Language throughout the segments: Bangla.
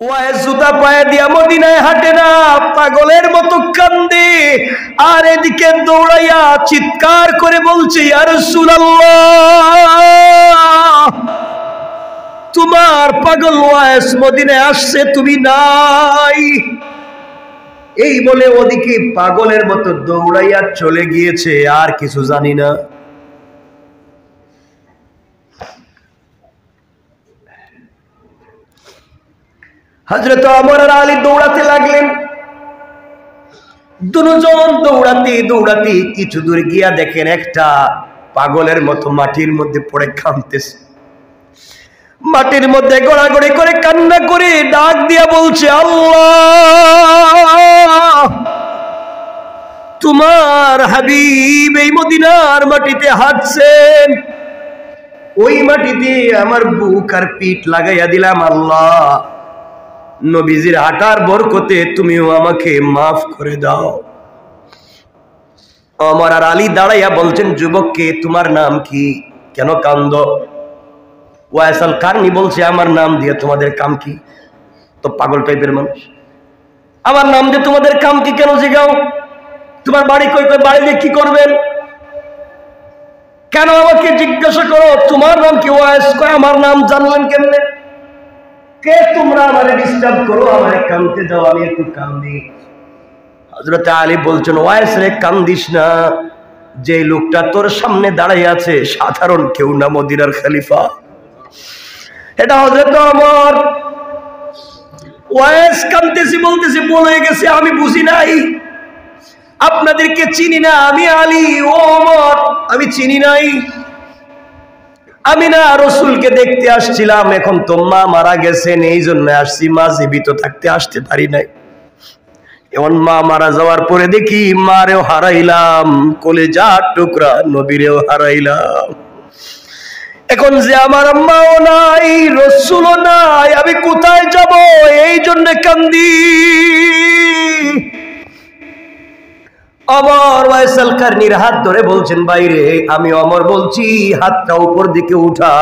ওয়াইস জুতা পায়ে দিয়া মদিনায় হাঁটে না, পাগলের মতো কান্দে, আর এদিকে দৌড়াইয়া চিৎকার করে বলছে, ইয়া রাসূলুল্লাহ, তোমার পাগল ওয়াইস মদিনায় আসছে, তুমি নাই। এই বলে ওদিকে পাগলের মতো দৌড়াইয়া চলে গিয়েছে, আর কিছু জানি না। হযরত ওমর আর আলী দৌড়াতে লাগলেন। দুজন দৌড়াতে দৌড়াতে কিছু দূর গিয়া দেখেন একটা পাগলের মতো মাটির মধ্যে পড়ে কাঁদতেছে, মাটির মধ্যে গড়াগড়ি করে কান্না করে ডাক দিয়া বলছে, আল্লাহ, তোমার হাবিব এই মদিনার মাটিতে হাঁটছেন, ওই মাটিতে আমার বুক আর পিঠ লাগাইয়া দিলাম, আল্লাহ নবীজির হাঁটার বরকতে তুমিও আমাকে মাফ করে দাও। ওমর আর আলী দাঁড়াইয়া বলছেন, যুবককে তোমার নাম কি, কেন কান্দো? ওয়াইস আল কারনী বলছে, আমার নাম দিয়ে তোমাদের কাম কি? তো পাগল টাইপের মানুষ, আমার নাম দিয়ে তোমাদের কাম কি, কেন জিগাও? তোমার বাড়ি কই, কই বাড়ি দিয়ে কি করবেন? কেন আমাকে জিজ্ঞাসা করো তোমার নাম কি? ওয়াইস কয়, আমার নাম জানলেন কেমনে? কে তোমরা আমারে ডিস্টার্ব করো, আমারে কাঁদতে দাও, আমি একটু কান্দি। হযরত আলী বলছেন, ওয়াইস রে কান্দিস না, যে লোকটা তোর সামনে দাঁড়াই আছে সাধারণ কেউ না, মদিনার খলিফা। এটা হযরত ওমর। ওয়াইস কাঁদতেছি, বলতেছি, বলে গেছে আমি বুঝি নাই, আপনাদেরকে চিনি না, আমি আলী, ও ওমর, আমি চিনি নাই, আমি না রাসূলকে দেখতে আসছিলাম, এখন তো মা মারা গেছেন, এই জন্য আসছি, মা জীবিত থাকতে আসতে পারি নাই। এখন মা মারা যাওয়ার পরে দেখি মারেও হারাইলাম, কলিজার টুকরা নবীরেও হারাইলাম, এখন যে আমার আম্মাও নাই, রাসূলও নাই, আমি কোথায় যাব? এই জন্য কান্দি। ওমর ওয়াইস আল কারনীর হাত ধরে বলছেন, বাইরে আমি ওমর বলছি, হাতটা উপর দিকে উঠা,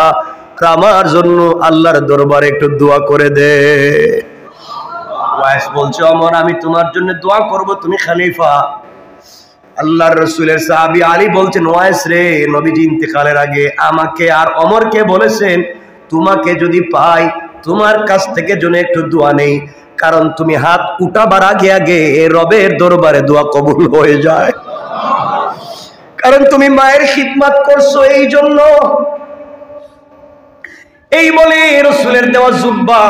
আমার জন্য আল্লাহর দরবারে একটু দোয়া করে দে। ওয়াইস বলছে, ওমর আমি তোমার জন্য দোয়া করব, তুমি খলিফা। আল্লাহর রাসূলের সাহাবী আলী বলছেন, ওয়াইস রে, নবীজি ইন্তেকালের আগে আমাকে আর ওমরকে বলেছেন, তোমাকে যদি পাই তোমার কাছ থেকে যেন একটু দোয়া নেই, কারণ তুমি হাত উঠাবার আগে আগে রবের দরবারে দোয়া কবুল হয়ে যায়, কারণ তুমি মায়ের খিদমত করছো, এই জন্য। এই বলে রাসূলের দেওয়া জুব্বা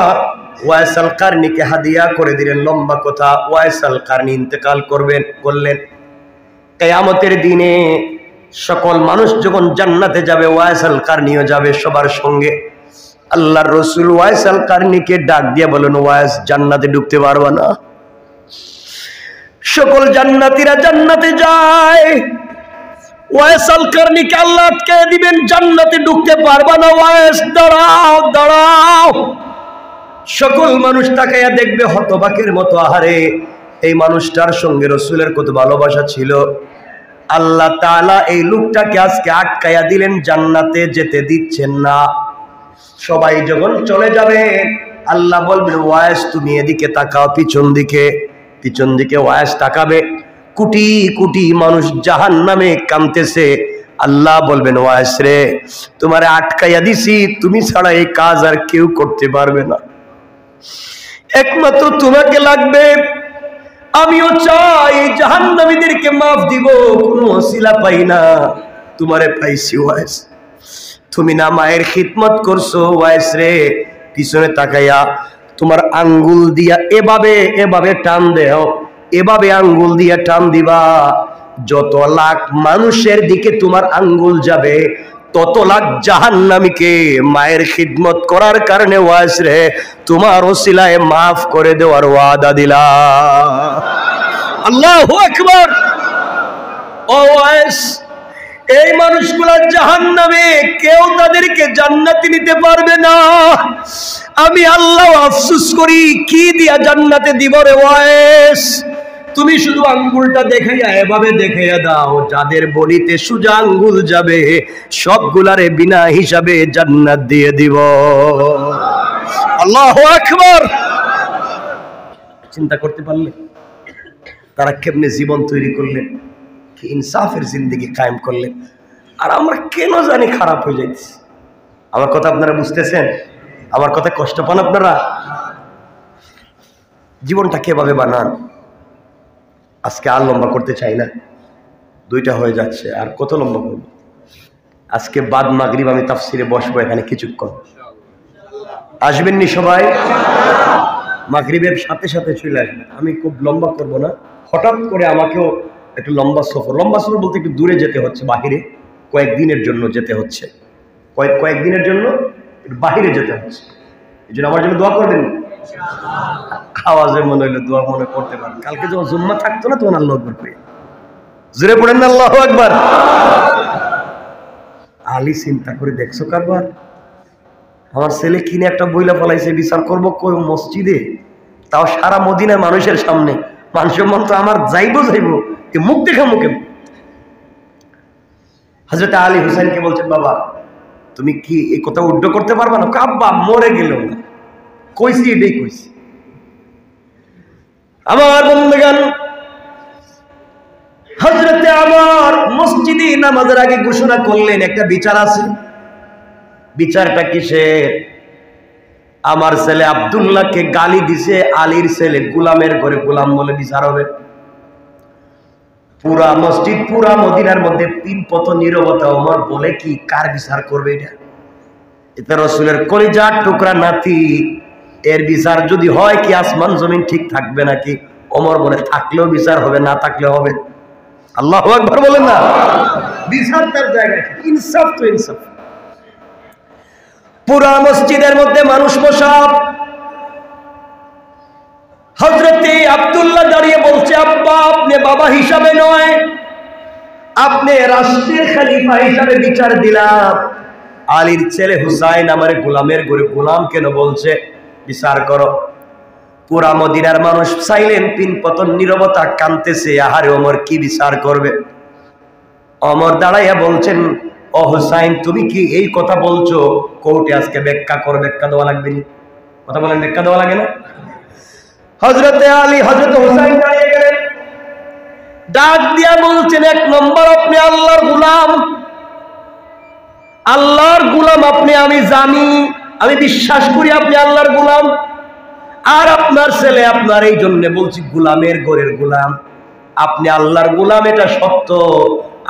ওয়াইস আল কারনীকে হাদিয়া করে দিলেন। লম্বা কথা, ওয়াইস আল কারনী ইন্তেকাল করলেন। কিয়ামতের দিনে সকল মানুষ যখন জান্নাতে যাবে, ওয়াইস আল কারনীও যাবে সবার সঙ্গে। আল্লাহর রাসূল ওয়াইস আল কারনীকে ডাক দিয়ে বলেন, ওয়াইস জান্নাতে ঢুকতে পারবা না? সকল জান্নাতীরা জান্নাতে যায়, ওয়াইস আল কারনীকে আল্লাহ আটকে দিবেন, জান্নাতে ঢুকতে পারবা না, ওয়াইস দাঁড়াও দাঁড়াও। সকল মানুষ তাকাইয়া দেখবে হতবাকের মতো, আহারে এই মানুষটার সঙ্গে রাসূলের কত ভালোবাসা ছিল, আল্লাহ তাআলা এই লোকটাকে আজকে আটকাইয়া দিলেন, জান্নাতে যেতে দিচ্ছেন না। সবাই যখন চলে যাবে, আল্লাহ বলবেন, ওয়াইস তুমি এদিকে তাকাও, পিছন দিকে। পিছন দিকে ওয়াইস তাকাবে, কোটি কোটি মানুষ জাহান্নামে কাঁদতেছে। আল্লাহ বলবেন, ওয়াইস রে, তোমারে আটকাইয়া দিছি, তুমি ছাড়া এই কাজ আর কেউ করতে পারবে না, একমাত্র তোমাকে লাগবে। আমিও চাই জাহান্নামীদেরকে মাফ দিব, কোনো ওসিলা পাই না, তোমারে পাইছি ওয়াইস। তুমি না মায়ের খিদমত করছো, ওয়াইস রে, পিছনে তাকাইয়া তোমার আঙ্গুল দিয়া এভাবে এভাবে টান দেও, এভাবে আঙ্গুল দিয়া টান দিবা, যত লাখ মানুষের দিকে তোমার আঙ্গুল যাবে, তত লাখ জাহান্নামীকে মায়ের খিদমত করার কারণে ওয়াইস রে তোমার ওসিলায় মাফ করে দেওয়ার ওয়াদা দিলাম। আল্লাহু আকবার। ও ওয়াইস, এই মানুষগুলা জাহান্নামে, কেউ তাদেরকে জান্নাতে নিতে পারবে না। আমি আল্লাহ আফসোস করি, কি দিয়া জান্নাতে দিব রে ওয়াইস? তুমি শুধু আঙ্গুলটা দেখাইয়া এভাবে দেখাইয়া দাও, যাদের বলিতে সোজা আঙ্গুল যাবে সবগুলারে বিনা হিসাবে জান্নাত দিয়ে দিব। আল্লাহু আকবার। চিন্তা করতে পারলে তারা কেমনে জীবন তৈরি করলেন, কি ইনসাফের জিন্দগি কায়েম করলেন। আর আমরা কেন জানি খারাপ হয়ে যাইছি। আমার কথা আপনারা বুঝতেছেন? আমার কথা কষ্ট পান আপনারা? জীবনটা কিভাবে বানান। আজকে আর লম্বা করতে চাই না, 2টা হয়ে যাচ্ছে, আর কত লম্বা করব। আজকে বাদ মাগরিব আমি তাফসিরে বসবো এখানে কিছুক্ষণ, আসবেননি সবাই? মাগরিবের সাথে সাথে চলে আসবেন। আমি খুব লম্বা করব না, হঠাৎ করে আমাকেও একটু লম্বা সফর বলতে একটু দূরে যেতে হচ্ছে, বাহিরে কয়েকদিনের জন্য যেতে হচ্ছে, কয়েকদিনের জন্য বাহিরে যেতে হচ্ছে। এই জন্য আমার জন্য দোয়া করবেন। আওয়াজে মনে হইলো দোয়া মনে করতে পারেন। কালকে যখন জুম্মা থাকতো না তখন আল্লাহু আকবার কই জোরে পড়েন না আল্লাহু আকবার। আলী চিন্তা করে দেখছো কারবার, আমার ছেলে কিনে একটা বইলা ফলাইছে, বিচার করবো কই মসজিদে, তাও সারা মদিনার মানুষের সামনে। মানুষের মন তো আমার যাইবো মুখ দেখা মুখে। হযরত আলী হুসাইনকে বলছেন, বাবা তুমি কি এই কথা উড্ড করতে পারবা না? আব্বা মরে গেল না, কইছি এটাই কইছি। আমার বন্ধুগণ, হযরতে আমার মসজিদে নামাজের আগে ঘোষণা করলেন একটা বিচার আছে। বিচারটা কিসের? আমার ছেলে আব্দুল্লাহকে গালি দিছে, আলীর ছেলে গোলামের ঘরে গোলাম বলে বিচার হবে। পুরা মসজিদ, পুরা মদিনার মধ্যে 3 পত নীরবতা। ওমর বলে কি কার বিচার করবে এটা? এটা রাসূলের কলিজার টুকরা নাতি, এর বিচার যদি হয় কি আসমান জমিন ঠিক থাকবে নাকি? ওমর বলে থাকলেও বিচার হবে, না থাকলেও হবে। আল্লাহু আকবার বলেন না। বিচার তার জায়গায়, ইনসাফ তো ইনসাফ। পুরা মসজিদের মধ্যে মানুষ বসা। হযরতে আব্দুল্লাহ দাঁড়িয়ে বলছে, আব্বা আপনি বাবা হিসাবে নয়, আপনি রাষ্ট্রের খলিফা হিসাবে বিচার দিলাম। আলীর ছেলে হুসাইন আমার গোলামের ঘরে গোলাম কেন বলছে, বিচার করো। পুরা মদিনার মানুষ সাইলেন্ট, 3 পতন নীরবতা, কাঁদতেছে। আহারে ওমর কি বিচার করবে? ওমর দাঁড়াইয়া বলছেন, ও হুসাইন তুমি কি এই কথা বলছো? কোর্টে আজকে ব্যাখ্যা করো, ব্যাখ্যা দেওয়া লাগবে না। কথা বলেন, ব্যাখ্যা দেওয়া লাগে না? হযরতে আলী, হযরতে হুসাইন দাঁড়িয়ে গেলেন, ডাক দিয়া বলছেন, 1 নম্বর আপনি আল্লাহর গোলাম, আল্লাহর গোলাম আপনি, আমি জানি, আমি বিশ্বাস করি আপনি আল্লাহর গোলাম। আর আপনার ছেলে আপনার, এই জন্য বলছি গোলামের ঘরের গোলাম। আপনি আল্লাহর গোলাম এটা সত্য,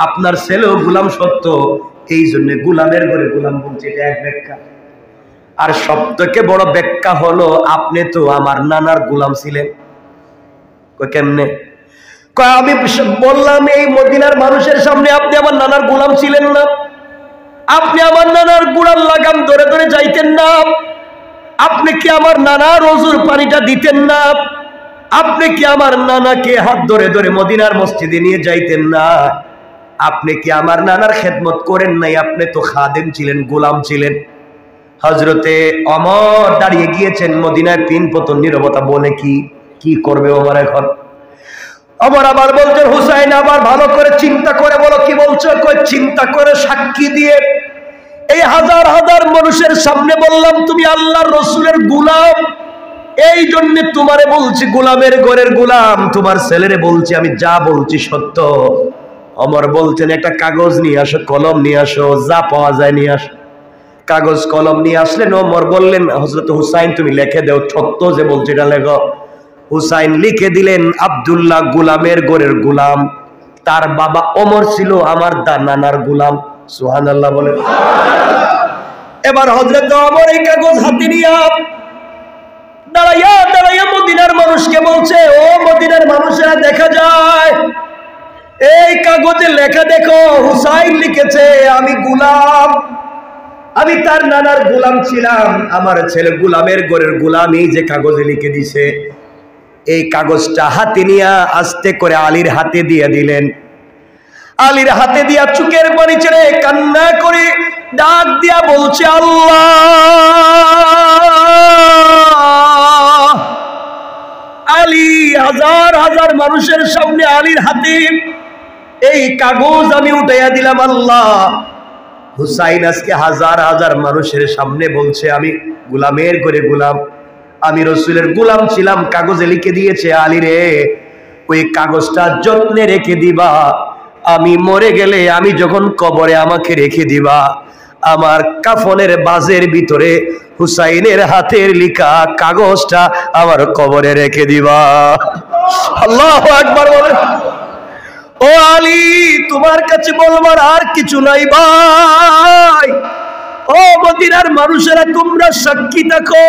আপনার ছেলেও গোলাম সত্য, এই জন্য গোলামের ঘরে গোলাম বলছি, এটা এক ব্যাখ্যা। আর সবথেকে বড় ব্যাখ্যা হলো আপনি তো আমার নানার গোলাম ছিলেন। কেমনে? আমি বললাম এই মদিনার মানুষের সামনে আপনি আমার নানার গোলাম ছিলেন না, আপনি আমার নানার গোলাম লাগাম ধরে ধরে যাইতেন না, আপনি কি আমার নানার ওযুর পানিটা দিতেন না, আপনি কি আমার নানাকে হাত ধরে ধরে মদিনার মসজিদে নিয়ে যাইতেন না, আপনি কি আমার নানার খেদমত করেন নাই? আপনি তো খাদেম ছিলেন, গোলাম ছিলেন। হযরতে ওমর দাঁড়িয়ে গিয়েছেন মদিনায়, 3 পতন নীরবতা। বলে কি করবে ওমর এখন? ওমর আবার বলছেন, হুসাইন আবার ভালো করে চিন্তা করে বলো কি বলছো। কই চিন্তা করে সাক্ষী দিয়ে এই হাজার হাজার মানুষের সামনে বললাম তুমি আল্লাহর রাসূলের গোলাম, এই জন্য তোমারে বলছি গোলামের ঘরের গোলাম। তোমার ছেলেরে বলছি আমি যা বলছি সত্য। ওমর বলছেন, একটা কাগজ নিয়ে আসো, কলম নিয়ে আসো, যা পাওয়া যায় নিয়ে আসো। কাগজ কলম নিয়ে আসলেন। ওমর বললেন, হযরত হুসাইন তুমি লিখে দাও, সত্য যে বলছি এটা লেখো। হুসাইন লিখে দিলেন, আব্দুল্লাহ গোলামের ঘরের গোলাম, তার বাবা ওমর ছিল আমার নানার গোলাম। সুবহানাল্লাহ বলেন। এবার হযরত ওমর এই কাগজ হাতে নিয়ে দাঁড়াইয়া দাঁড়াইয়া মদিনার মানুষকে বলছে, ও মদিনার মানুষেরা দেখা যায় এই কাগজে লেখা দেখো, হুসাইন লিখেছে আমি গোলাম, আমি তার নানার গোলাম ছিলাম, আমার ছেলে গোলামের ঘরের গোলাম। এই যে কাগজে লিখে দিছে, এই কাগজটা হাতে নিয়ে আস্তে করে আলীর হাতে দিয়ে দিলেন। আলীর হাতে দিয়া চোখের পানি ছেড়ে কান্না করে ডাক দিয়া বলছে, আল্লাহ। আলী হাজার হাজার মানুষের সামনে আলীর হাতে এই কাগজ আমি উঠাইয়া দিলাম, আল্লাহ। হুসাইন আজকে হাজার হাজার মানুষের সামনে বলছে আমি গোলামের ঘরে গোলাম। আমি রসুলের গোলাম ছিলাম, কাগজে লিখে দিয়েছে, আলী রে ওই কাগজটা যত্নে রেখে দিবা, আমি মরে গেলে, আমি যখন কবরে আমাকে রেখে দিবা, আমার কাফনের বাজের ভিতরে হুসাইনের হাতের লেখা কাগজটা আমার কবরে রেখে দিবা। আল্লাহু আকবার বলে। ও আলী, তোমার কাছে বলবার আর কিছু নাই ভাই। ও মদিনার মানুষেরা, তোমরা সাক্ষী থাকো,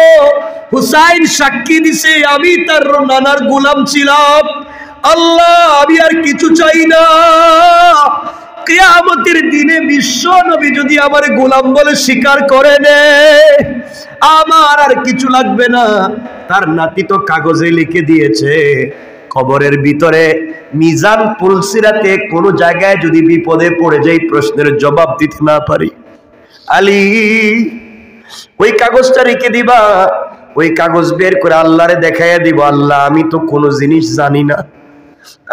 হুসাইন সাক্ষী দিছে আমি তার নানার গোলাম ছিলাম। আল্লাহ, আমি আর কিছু চাই না। কিয়ামতের দিনে বিশ্ব নবী যদি আমার গোলাম বলে স্বীকার করে নেয়, আমার আর কিছু লাগবে না। তার নাতি তো কাগজে লিখে দিয়েছে, কবরের ভিতরে মিজান পুলসিরাতে কোন জায়গায় যদি বিপদে পড়ে যাই, প্রশ্নের জবাব দিতে না পারি, আলী ওই কাগজটা রেখে দিবা। ওই কাগজ বের করে আল্লাহরে দেখাইয়া দিব, আল্লাহ আমি তো কোনো জিনিস জানি না,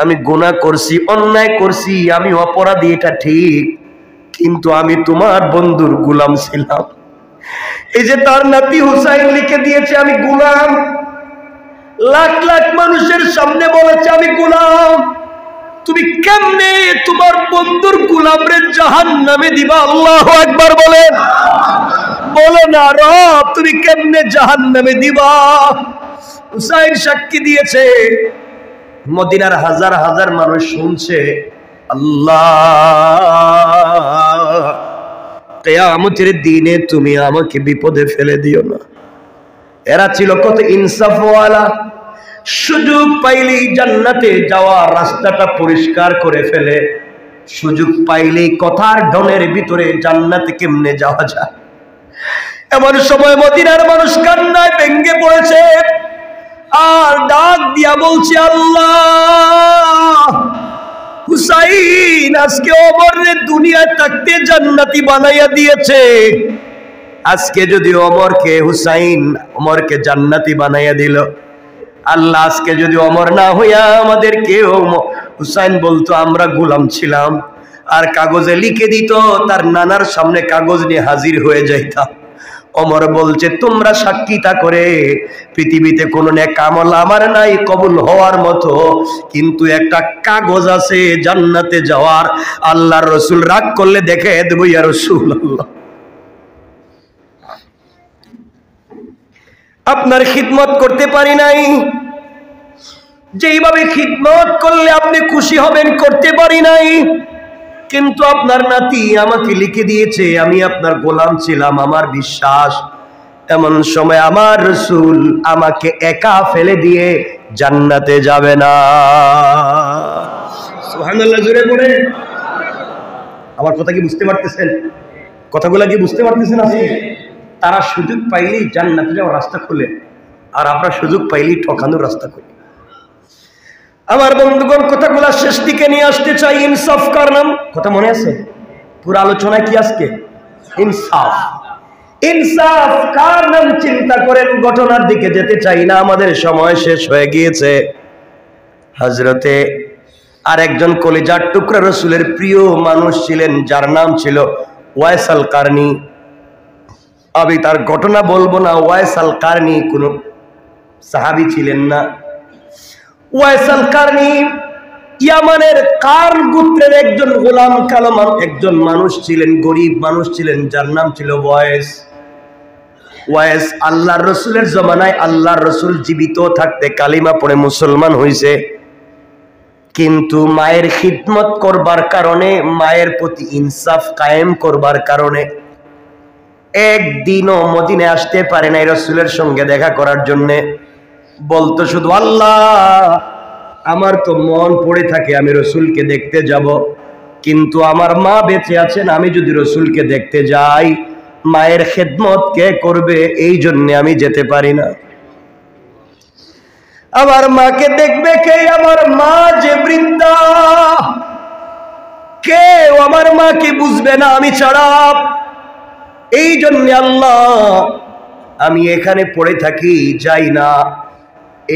আমি গুনাহ করছি, অন্যায় করছি, আমি অপরাধী, এটা ঠিক, কিন্তু আমি তোমার বন্ধুর গোলাম ছিলাম। এই যে তার নাতি হুসাইন লিখে দিয়েছে আমি গোলাম, লাখ লাখ মানুষের সামনে বলেছে আমি গোলাম, তুমি কেমনে তোমার বন্ধুর গোলামরে জাহান্নামে দিবা? আল্লাহু আকবার বলেন। বলো না রব, তুমি কেমনে জাহান্নামে দিবা? হুসাইন সাক্ষী দিয়েছে, মদিনার হাজার হাজার মানুষ শুনছে। আল্লাহ, কিয়ামতের দিনে তুমি আমাকে বিপদে ফেলে দিও না। এরা ছিল কত ইনসাফওয়ালা, সুযোগ পাইলেই জান্নাতে যাওয়ার রাস্তাটা পরিষ্কার করে ফেলে, সুযোগ পাইলেই কথার ঢনের ভিতরে জান্নাতে কেমনে যাওয়া যায়। এমন সময় মদিনার মানুষ কান্নায় ভেঙ্গে পড়েছে আর ডাক দিয়া বলছে, আল্লাহ, হুসাইন আজকে ওমরে দুনিয়ায় থাকতে জান্নাতি বানাইয়া দিয়েছে, আজকে যদি ওমরকে জান্নাতি বানাইয়া দিল, আল্লাহ আজকে যদি ওমর না হইয়া আমাদেরকে হুসাইন বলতো আমরা গোলাম ছিলাম, আর কাগজে লিখে দিত, তার নানার সামনে কাগজ নিয়ে হাজির হয়ে যাইতাম। ওমর বলছে, তোমরা সাক্ষীতা করে, পৃথিবীতে কোনো নেক আমল আমার নাই কবুল হওয়ার মতো, কিন্তু একটা কাগজ আছে জান্নাতে যাওয়ার। আল্লাহর রাসূল রাগ করলে দেখে দেব, ইয়া রাসূলুল্লাহ, আপনার খিদমত করতে পারি নাই, যেইভাবে খিদমত করলে আপনি খুশি হবেন করতে পারি নাই, কিন্তু আপনার নাতি আমাকে লিখে দিয়েছে আমি আপনার গোলাম ছিলাম, আমার বিশ্বাস এমন সময় আমার রাসূল আমাকে একা ফেলে দিয়ে জান্নাতে যাবে না। সুবহানাল্লাহ, জোরে বলে। আমার কথা কি বুঝতে পারতেছেন? কথাগুলা কি বুঝতে পারতেছেন? আছে তারা সুযোগ পাইলেই জান্নাতে যাওয়ার রাস্তা খুলে, আর আমরা সুযোগ পাইলেই ঠকানোর রাস্তা খুলি। আমার বন্ধুগণ, কথাগুলা শেষ দিকে নিয়ে আসতে চাই। ইনসাফ কার নাম? কথা মনে আছে? পুরো আলোচনা কি আজকে? ইনসাফ। ইনসাফ কার নাম চিন্তা করেন, ঘটনার দিকে যেতে চাই না, আমাদের সময় শেষ হয়ে গিয়েছে। হযরতে আর একজন কলিজার টুকরা রাসূলের প্রিয় মানুষ ছিলেন, যার নাম ছিল ওয়াইস আল কারনি। আমি তার ঘটনা বলবো না, ওয়াইস আল কারনি কোনো সাহাবী ছিলেন না। ওয়াইস আল কারনি ইয়ামানের কার্ন গোত্রের একজন গোলাম কালামান একজন মানুষ ছিলেন, গরিব মানুষ ছিলেন, যার নাম ছিল ওয়াইস। ওয়াইস আল্লাহর রাসূলের জমানায় আল্লাহর রাসূল জীবিত থাকতে কালিমা পড়ে মুসলমান হইছে, কিন্তু মায়ের খিদমত করবার কারণে, মায়ের প্রতি ইনসাফ কায়েম করবার কারণে একদিনও মদিনায় আসতে পারে নাই রাসূলের সঙ্গে দেখা করার জন্য। বলতো শুধু, আল্লাহ আমার তো মন পড়ে থাকে আমি রাসূলকে দেখতে যাব, কিন্তু আমার মা বেঁচে আছেন, আমি যদি রাসূলকে দেখতে যাই মায়ের খেদমত কে করবে, এই জন্য আমি যেতে পারি না। আমার মাকে দেখবে কে? আমার মা যে বৃদ্ধা, কেউ আমার মাকে বুঝবে না আমি ছাড়া। এই জন্য আল্লাহ আমি এখানে পড়ে থাকি, যাই না।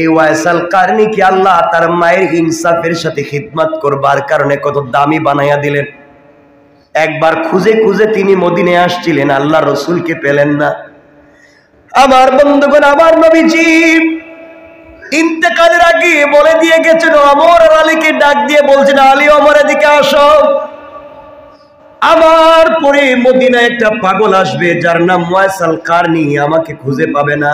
এই ওয়াইস আল কারনিকে আল্লাহ তার মায়ের ইনসাফের সাথে খিদমত করবার কারণে কত দামি বানাইয়া দিলেন। একবার খুঁজে খুঁজে তিনি মদিনায় আসছিলেন, আল্লাহ রসুলকে পেলেন না। আমার বন্ধুগণ, আমার নবীজি ইন্তেকালের আগে বলে দিয়ে গেছেন, ওমর আর আলীকে ডাক দিয়ে বলছেন, আলী ওমর এদিকে আসো, আমার পরে মদিনায় একটা পাগল আসবে যার নাম ওয়াইসাল কারনি, আমাকে খুঁজে পাবে না।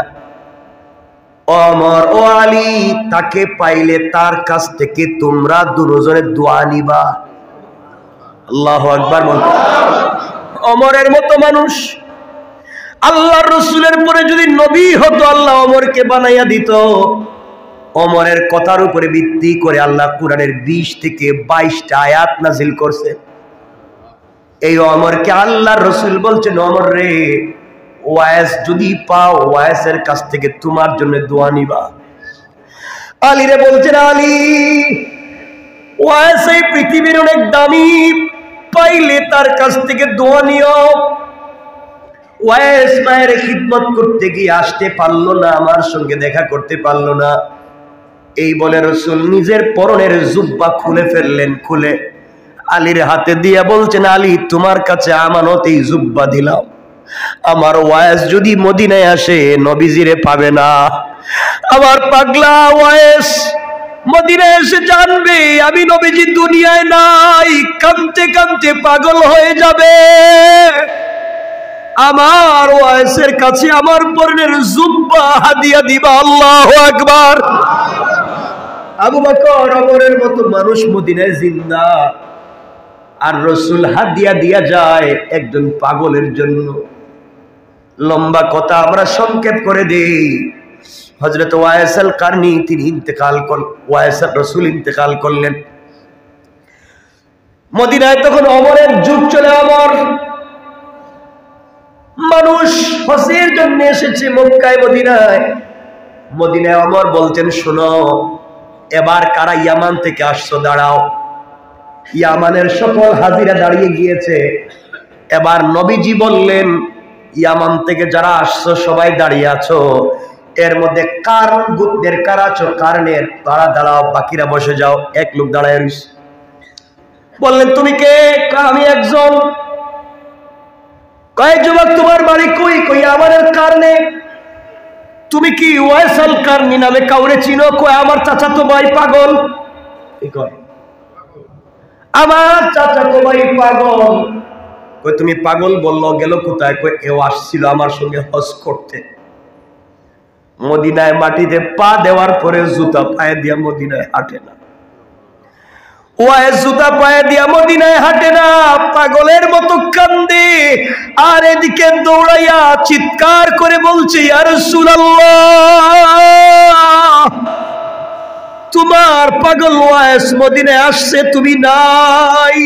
ওমর ও আলী, তাকে পাইলে তার কাছ থেকে তোমরা দুজনে দোয়া নিবা। আল্লাহু আকবার। ওমরের মতো মানুষ, আল্লাহর রাসূলের পরে যদি নবী হতো আল্লাহ ওমরকে বানাইয়া দিত। ওমরের কথার উপরে ভিত্তি করে আল্লাহ কুরআনের 20 থেকে 22টা আয়াত নাজিল করছে। এই ওমরকে আল্লাহর রাসূল বলছেন, ওমর রে, ওয়াইস যদি পাও ওয়াইসের কাছ থেকে তোমার জন্য দোয়া নিবা। আলী রে বলছেন, আলী ওয়াইস এই পৃথিবীর অনেক দামি, পাইলে তার কাছ থেকে দোয়া নিও। ওয়াইস মায়ের খিদমত করতে গিয়ে আসতে পারলো না, আমার সঙ্গে দেখা করতে পারলো না। এই বলে রাসূল নিজের পরনের জুব্বা খুলে ফেললেন, খুলে আলীর হাতে দিয়া বলছেন, আলী তোমার কাছে আমানত এই জুব্বা দিলাম, আমার ওয়াইস যদি মদিনায় আসে নবীজিরে পাবে না। আমার পাগলা ওয়াইস মদিনায় এসে জানবে আমি নবীজি দুনিয়ায় নাই, কাঁদতে কাঁদতে পাগল হয়ে যাবে। আমার ওয়াইসের কাছে আমার পরনের জুব্বা হাদিয়া দিবা। আল্লাহু আকবার। আবু বকর ওমরের মতো মানুষ মদিনায় জিন্দা, আর রাসূল হাদিয়া দিয়া যায় একজন পাগলের জন্য। লম্বা কথা আমরা সংক্ষেপ করে দেই। হযরত ওয়াইসাল কারনি তিনি ইন্তেকাল করলেন, ওয়াইসাল রাসূল ইন্তেকাল করলেন। মদিনায় তখন ওমরের যুগ চলে। ওমর মানুষ হজের জন্য এসেছে মক্কায় মদিনায়। মদিনায় ওমর বলতেন, শোনো এবার কারা ইয়ামান থেকে আসছো দাঁড়াও। ইয়ামানের সকল হাজিরা দাঁড়িয়ে গিয়েছে। এবার নবীজি বললেন, ইয়ামান থেকে যারা আসছো সবাই দাঁড়িয়ে আছো, এর মধ্যে কার গোত্রের কারা আছো, কারণের তারা দাঁড়াও, বাকিরা বসে যাও। এক লোক দাঁড়ায় রইছে। বললেন, তুমি কে? আমি একজন। কয় যুবক তোমার বাড়ি কই? কই আমাদের কারণে। তুমি কি ওয়াইসাল কারনি নামে কাউরে চিনো? কয় আমার চাচাতো ভাই পাগল। আমার চাচাতো ভাই পাগল। কই তুমি পাগল বললো, গেল কোথায়? কই এও আসছিল আমার সঙ্গে হজ করতে। মদিনায় মাটিতে পা দেওয়ার পরে জুতা পায়ে দিয়া মদিনায় হাঁটে না। ওয়াইস জুতা পায়ে দিয়া মদিনায় হাঁটে না, পাগলের মতো কান্দে। আর এদিকে দৌড়াইয়া চিৎকার করে বলছে, ইয়া রাসূলুল্লাহ, তোমার পাগল ওয়াইস মদিনায় আসছে, তুমি নাই।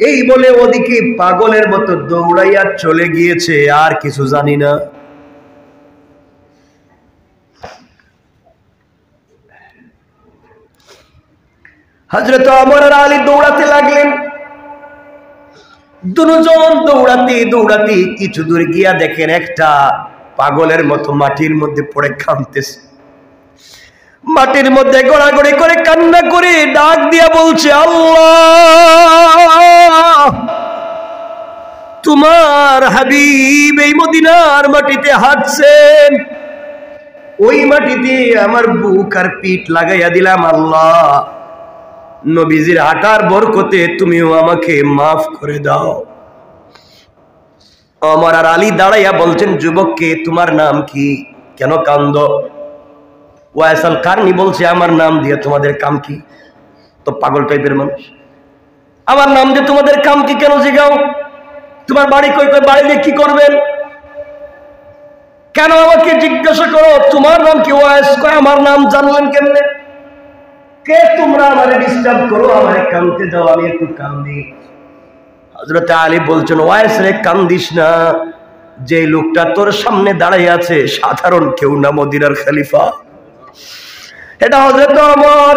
এই বলে ওদিকে পাগলের মতো দৌড়াইয়া চলে গিয়েছে, আর কিছু জানি না। হযরত ওমর আর আলী দৌড়াতে লাগলেন। দুজন দৌড়াতে দৌড়াতে কিছু দূর গিয়া দেখেন একটা পাগলের মতো মাটির মধ্যে পড়ে কাঁদতেছে। মাটির মধ্যে গড়াগড়ি করে কান্না করে ডাক দিয়া বলছে, আল্লাহ, তোমার হাবিব এই মদিনার মাটিতে হাঁটছেন, ওই মাটিতে আমার বুক আর পিঠ লাগাইয়া দিলাম। আল্লাহ, নবীজির হাঁটার বরকতে তুমিও আমাকে মাফ করে দাও। ওমর আর আলী দাঁড়াইয়া বলছেন, যুবককে তোমার নাম কি? কেন কান্দো? ওয়াইসাল কারনি বলছে, আমার নাম দিয়ে তোমাদের কাম কি? তো পাগল টাইপের মানুষ। আমার নাম দিয়ে তোমাদের কাম কি? কেন জিগাও? তোমার বাড়ি কই? কই বাড়ি দিয়ে কি করবেন? কেন আমাকে জিজ্ঞাসা করো তোমার নাম কি? ওয়াইস। কয় আমার নাম জানলেন কেমনে? কে তোমরা আমারে ডিস্টার্ব করো, আমারে কাঁদতে দাও, আমি একটু কান্দি। হযরত আলী বলছেন, ওয়াইস রে কান্দিস না, যে লোকটা তোর সামনে দাঁড়িয়ে আছে সাধারণ কেউ না, মদিনার খলিফা। এটা হযরত ওমর।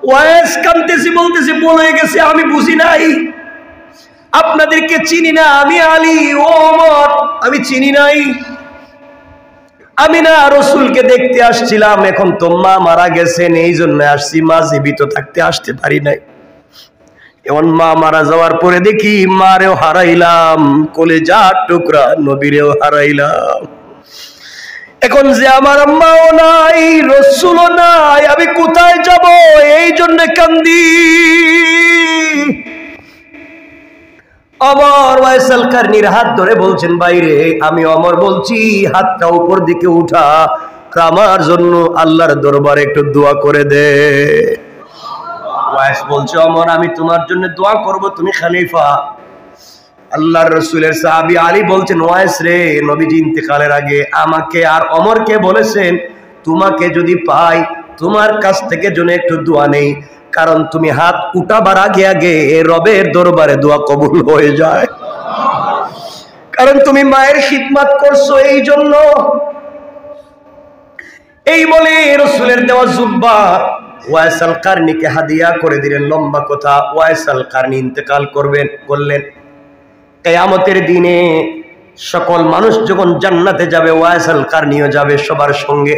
ওয়াইস কাঁদতেছি, বলতেছি, বলে গেছে আমি বুঝি নাই, আপনাদেরকে চিনি না, আমি আলী, ও ওমর, আমি চিনি নাই। আমি না রাসূলকে দেখতে আসছিলাম, এখন তো মা মারা গেছেন, এই জন্য আসছি, মা জীবিত থাকতে আসতে পারি নাই। এমন মা মারা যাওয়ার পরে দেখি মারেও হারাইলাম, কলেজার টুকরা নবীরেও হারাইলাম। এখন যে আমার আম্মাও নাই, রাসূলও নাই, আমি কোথায় যাব? এই জন্য কান্দি। ওমর ওয়াইসাল কারনির হাত ধরে বলছেন, বাইরে আমি ওমর বলছি, হাতটা উপর দিকে উঠা, আমার জন্য আল্লাহর দরবারে একটু দোয়া করে দে। ওয়াইস বলছে, ওমর আমি তোমার জন্য দোয়া করব, তুমি খলিফা। আল্লাহর রাসূলের সাহাবী আলী বলছেন, ওয়াইস রে, নবীজি ইন্তেকালের আগে আমাকে আর ওমরকে বলেছেন, তোমাকে যদি পাই তোমার কাছ থেকে যেন একটু দোয়া নেই, কারণ তুমি হাত উঠাবার আগে আগে রবের দরবারে দোয়া কবুল হয়ে যায়, কারণ তুমি মায়ের খিদমত করছো এই জন্য। এই বলে রাসূলের দেওয়া জুব্বা ওয়াইসাল কারনিকে হাদিয়া করে দিলেন। লম্বা কথা, ওয়াইসাল কারনি ইন্তেকাল করলেন। কিয়ামতের দিনে সকল মানুষ যখন জান্নাতে যাবে, ওয়াইসাল কারনিও যাবে সবার সঙ্গে।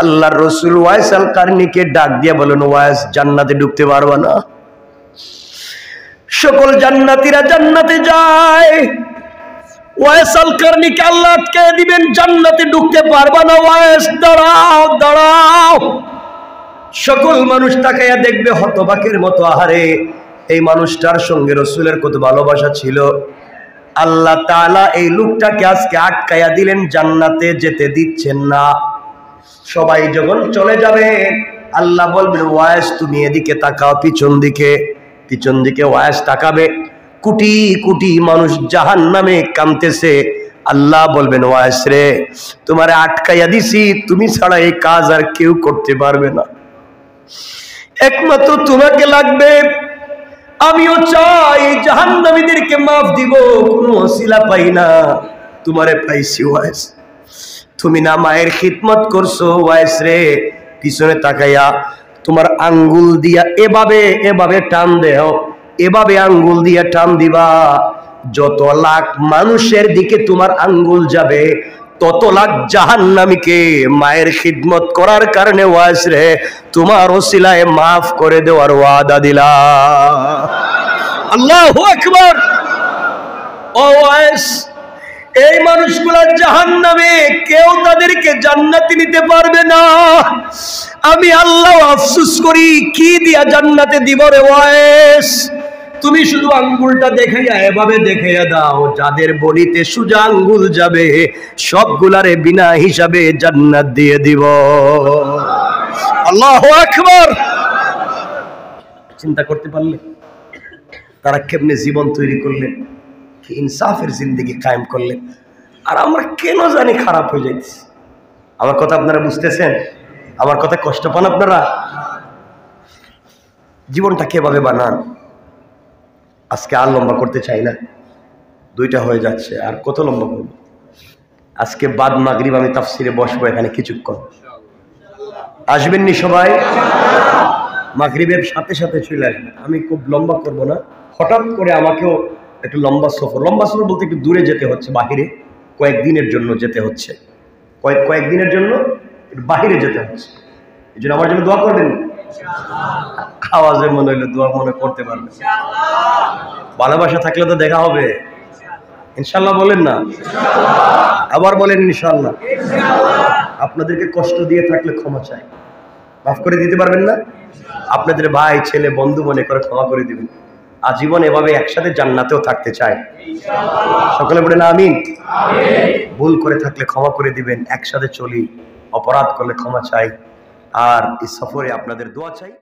আল্লাহর রাসূল ওয়াইসাল কারনিকে ডাক দিয়ে বলেন, ওয়াইস জান্নাতে ঢুকতে পারবা না? সকল জান্নাতীরা জান্নাতে যায়, ওয়াইসাল কারনিকে আল্লাহ আটকে দিবেন, জান্নাতে ঢুকতে পারবা না। ওয়াইস দাঁড়াও দাঁড়াও। সকল মানুষ তাকাইয়া দেখবে হতবাকের মতো, আহারে এই মানুষটার সঙ্গে রাসূলের কত ভালোবাসা ছিল। আল্লাহ তাআলা এই লোকটাকে আজকে আটকাইয়া দিলেন, জান্নাতে যেতে দিচ্ছেন না। সবাই যখন চলে যাবে, আল্লাহ বলবেন, ওয়াইস তুমি এদিকে তাকাও, পিছন দিকে ওয়াইস তাকাবে। কোটি কোটি মানুষ জাহান্নামে কাঁদতেছে। আল্লাহ বলবেন, ওয়াইস রে, তোমারে আটকাইয়া দিছি, তুমি ছাড়া এই কাজ আর কেউ করতে পারবে না, একমাত্র তোমাকে লাগবে। আমিও চাই জাহান্নামীদেরকে মাফ দিব, কোনো ওসিলা পাই না, তোমারে পাইছি ওয়াইস। তুমি না মায়ের খিদমত করছো ওয়াইস রে, পিছনে তাকাইয়া তোমার আঙ্গুল দিয়া এভাবে টান দেও, এভাবে আঙ্গুল দিয়া টান দিবা। যত লাখ মানুষের দিকে তোমার আঙ্গুল যাবে, তত লাখ জাহান্নামীকে মায়ের খিদমত করার কারণে ওয়াইস রে তোমার ওসিলায় মাফ করে দেওয়ার ওয়াদা দিলাম। আল্লাহু আকবার। ও ওয়াইস, এই মানুষগুলা জাহান্নামে, কেউ তাদেরকে জান্নাতে নিতে পারবে না। আমি আল্লাহ আফসোস করি, কি দিয়া জান্নাতে দিব রে ওয়াইস? তুমি শুধু আঙ্গুলটা দেখাইয়া এভাবে দেখাইয়া দাও, যাদের বলিতে সোজা আঙ্গুল যাবে সবগুলারে বিনা হিসাবে জান্নাত দিয়ে দিব। আল্লাহু আকবার। চিন্তা করতে পারলে তারা কেমনে জীবন তৈরি করলেন, কি ইনসাফের জিন্দেগি কায়েম করলেন। আর আমরা কেন জানি খারাপ হয়ে যাইছি। আমার কথা আপনারা বুঝতেছেন? আমার কথা কষ্ট পান আপনারা? জীবনটা কিভাবে বানান। আজকে আর লম্বা করতে চাই না, 2টা হয়ে যাচ্ছে, আর কত লম্বা করব। আজকে বাদ মাগরিব আমি তাফসিরে বসবো এখানে কিছুক্ষণ, আসবেন নি সবাই? মাগরিবের সাথে সাথে চলে আসবেন। আমি খুব লম্বা করব না, হঠাৎ করে আমাকেও একটু লম্বা সফর বলতে একটু দূরে যেতে হচ্ছে, বাহিরে কয়েকদিনের জন্য যেতে হচ্ছে, কয়েকদিনের জন্য একটু বাহিরে যেতে হচ্ছে। এই জন্য আমার জন্য দোয়া করবেন। আওয়াজে মনে হইলো দোয়া মনে করতে পারবেন। ভালোবাসা থাকলে তো দেখা হবে ইনশাল্লাহ। বলেন না? আবার বলেন ইনশাল্লাহ। আপনাদেরকে কষ্ট দিয়ে থাকলে ক্ষমা চাই, মাফ করে দিতে পারবেন না? আপনাদের ভাই ছেলে বন্ধু মনে করে ক্ষমা করে দিবেন। আজীবন এভাবে একসাথে জান্নাতেও থাকতে চাই। সকলে বলেন আমিন। ভুল করে থাকলে ক্ষমা করে দিবেন, একসাথে চলি। অপরাধ করলে ক্ষমা চাই। আর এই সফরে আপনাদের দোয়া চাই।